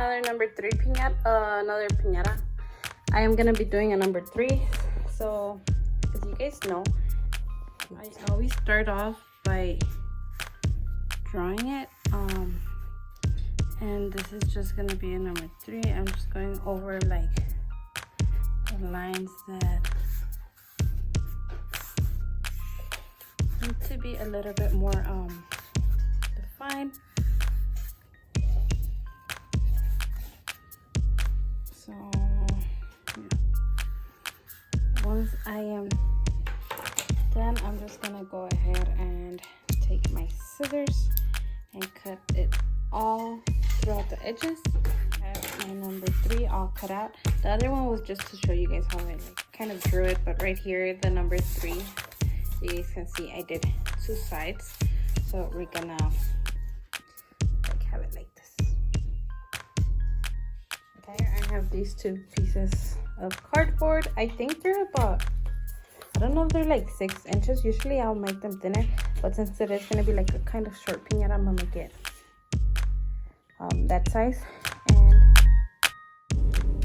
another number 3 piñata, another piñata. I am gonna be doing a number 3. So, as you guys know, I always start off by drawing it. And this is just gonna be a number 3. I'm just going over like the lines that need to be a little bit more defined. So yeah. Once I am done, I'm just gonna go ahead and take my scissors and cut it all throughout the edges. I have my number 3 all cut out. The other one was just to show you guys how I kind of drew it, but right here, the number 3, you guys can see I did 2 sides. So we're gonna have it like this. Okay, I have these 2 pieces of cardboard. I think they're about, I don't know if they're like 6 inches. Usually I'll make them thinner, but since it is gonna be like a kind of short piñata, I'm gonna make it that size. And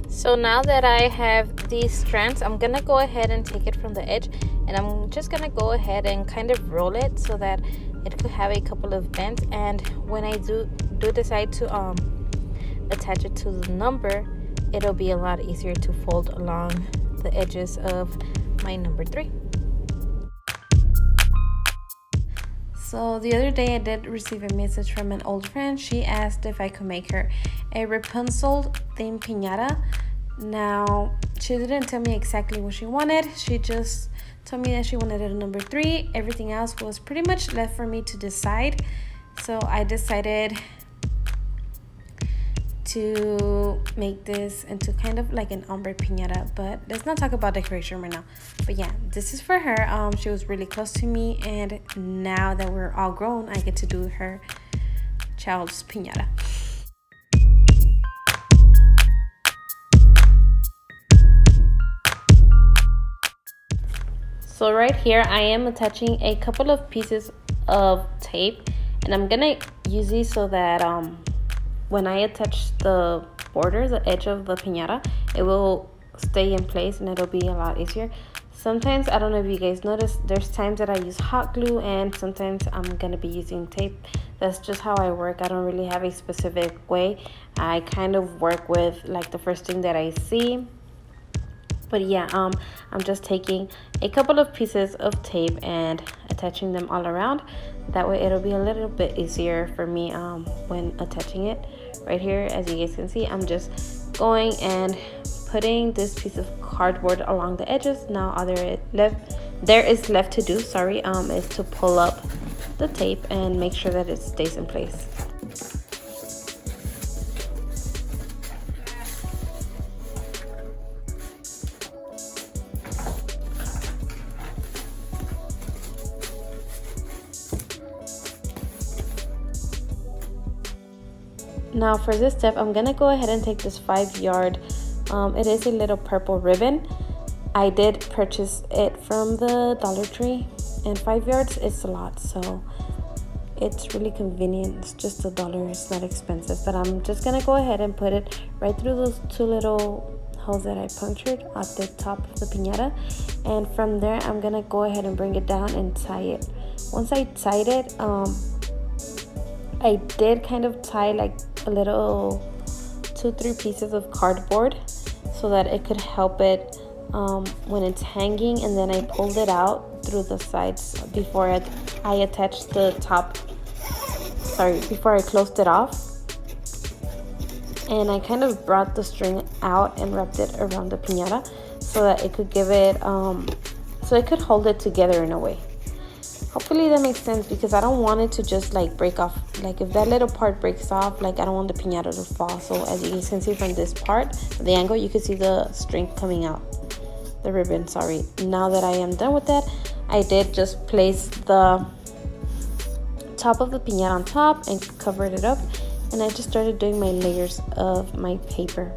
so now that I have these strands, I'm gonna go ahead and take it from the edge, and I'm just gonna go ahead and kind of roll it so that it could have a couple of bends. And when I do decide to attach it to the number, it'll be a lot easier to fold along the edges of my number 3. So the other day I did receive a message from an old friend. She asked if I could make her a Rapunzel themed piñata. Now, she didn't tell me exactly what she wanted. She just told me that she wanted a number 3. Everything else was pretty much left for me to decide. So I decided to make this into kind of like an ombre piñata, but let's not talk about decoration right now. But yeah, this is for her. She was really close to me, and now that we're all grown, I get to do her child's piñata. So right here, I am attaching a couple of pieces of tape, and I'm gonna use these so that when I attach the border, the edge of the piñata, it will stay in place and it'll be a lot easier. Sometimes, I don't know if you guys notice, there's times that I use hot glue and sometimes I'm gonna be using tape. That's just how I work. I don't really have a specific way. I kind of work with like the first thing that I see. But yeah, I'm just taking a couple of pieces of tape and attaching them all around. That way it'll be a little bit easier for me when attaching it. Right here, as you guys can see, I'm just going and putting this piece of cardboard along the edges. Now all there is left to do, is to pull up the tape and make sure that it stays in place. Now for this step, I'm gonna go ahead and take this 5-yard, it is a little purple ribbon. I did purchase it from the Dollar Tree, and 5 yards is a lot, so it's really convenient. It's just $1, it's not expensive. But I'm just gonna go ahead and put it right through those 2 little holes that I punctured at the top of the piñata, and from there I'm gonna go ahead and bring it down and tie it. Once I tied it, I did kind of tie like a little 2-3 pieces of cardboard so that it could help it when it's hanging, and then I pulled it out through the sides before I attached the top, before I closed it off. And I kind of brought the string out and wrapped it around the piñata so that it could give it, so it could hold it together in a way. Hopefully that makes sense, because I don't want it to just like break off. Like if that little part breaks off, like I don't want the piñata to fall. So as you can see from this part, the angle, you can see the string coming out, the ribbon, Now that I am done with that, I did just place the top of the piñata on top and covered it up, and I just started doing my layers of my paper.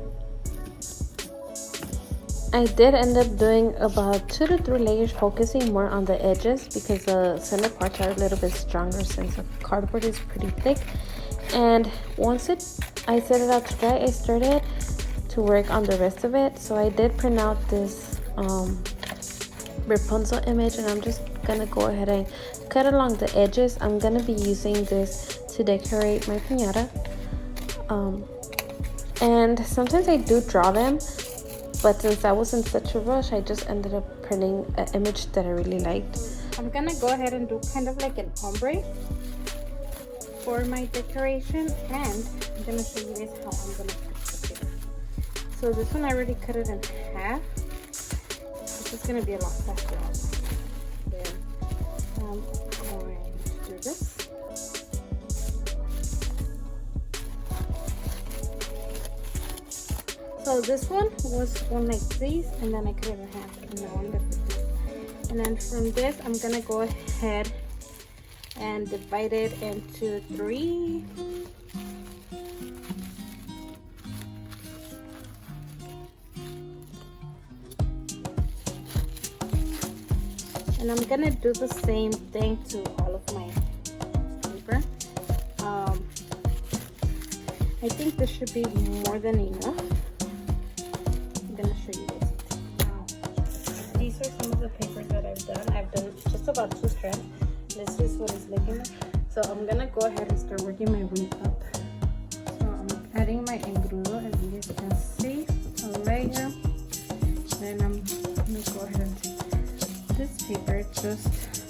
I did end up doing about 2 to 3 layers, focusing more on the edges because the center parts are a little bit stronger since the cardboard is pretty thick. And once I set it out to dry, I started to work on the rest of it. So I did print out this Rapunzel image, and I'm just gonna go ahead and cut along the edges. I'm gonna be using this to decorate my piñata. And sometimes I do draw them, but since I was in such a rush, I just ended up printing an image that I really liked. I'm gonna go ahead and do kind of like an ombre for my decoration, and I'm gonna show you guys how I'm gonna cut the paper. So this one I already cut it in half. This is gonna be a lot faster. Then I'm going to do this. So this one was one like this, and then I cut it in half, and now I'm left with this. And then from this, I'm gonna go ahead and divide it into 3. And I'm gonna do the same thing to all of my paper. I think this should be more than enough. I'm gonna show you guys. These are some of the papers that I've done. I've done just about 2 strands. This is what it's looking like. So I'm gonna go ahead and start working my way up. So I'm adding my engrudo, as you guys can see, right here. Then I'm gonna go ahead and take this paper, just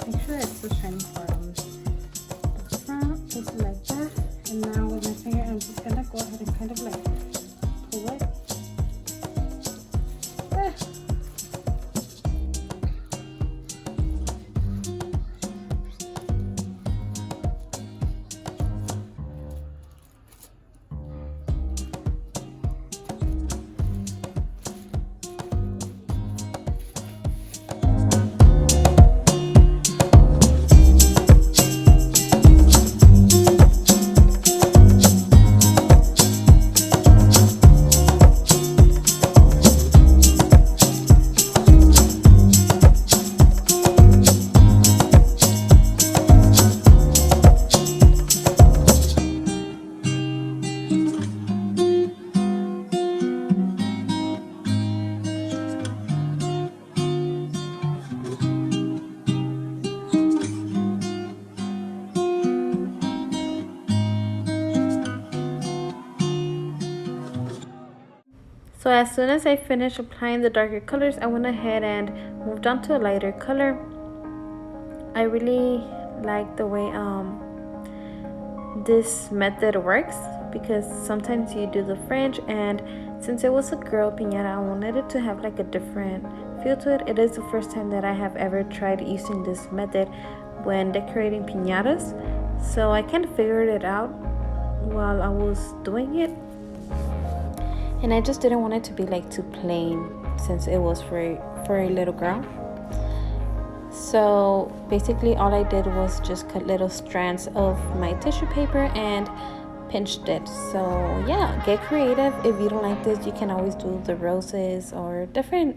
make sure it's the shiny part on the front, just like that. And now with my finger, I'm just gonna go ahead and kind of like pull it. So as soon as I finished applying the darker colors, I went ahead and moved on to a lighter color. I really like the way this method works, because sometimes you do the fringe, and since it was a girl piñata, I wanted it to have like a different feel to it. It is the first time that I have ever tried using this method when decorating piñatas, so I kind of figured it out while I was doing it. And I just didn't want it to be like too plain, since it was for a little girl. So basically all I did was just cut little strands of my tissue paper and pinched it. So yeah, get creative. If you don't like this, you can always do the roses or different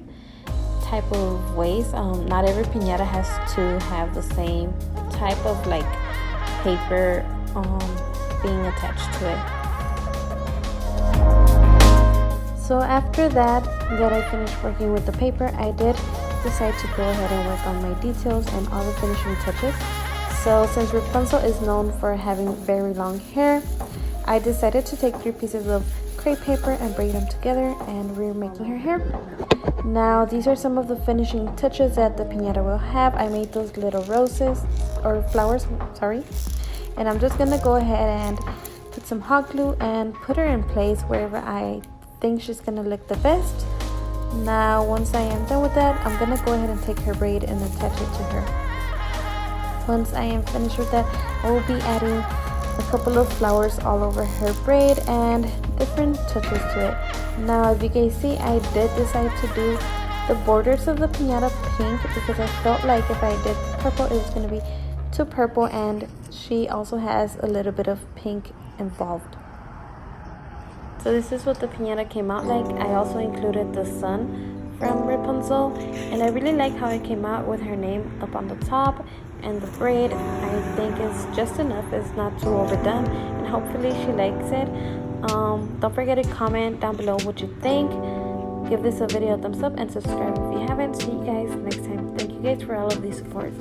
type of ways. Not every piñata has to have the same type of like paper being attached to it. So after that I finished working with the paper, I did decide to go ahead and work on my details and all the finishing touches. So since Rapunzel is known for having very long hair, I decided to take 3 pieces of crepe paper and braid them together, and we're making her hair. Now these are some of the finishing touches that the piñata will have. I made those little roses, or flowers, sorry. And I'm just gonna go ahead and put some hot glue and put her in place wherever I think she's gonna look the best. Now once I am done with that, I'm gonna go ahead and take her braid and attach it to her. Once I am finished with that, I will be adding a couple of flowers all over her braid and different touches to it. Now as you guys see, I did decide to do the borders of the piñata pink, because I felt like if I did purple, it was gonna be too purple, and she also has a little bit of pink involved. So this is what the piñata came out like. I also included the sun from Rapunzel, and I really like how it came out with her name up on the top, and the braid I think is just enough. It's not too overdone, and hopefully she likes it. Don't forget to comment down below what you think. Give this a video a thumbs up and subscribe if you haven't. See you guys next time. Thank you guys for all of the support.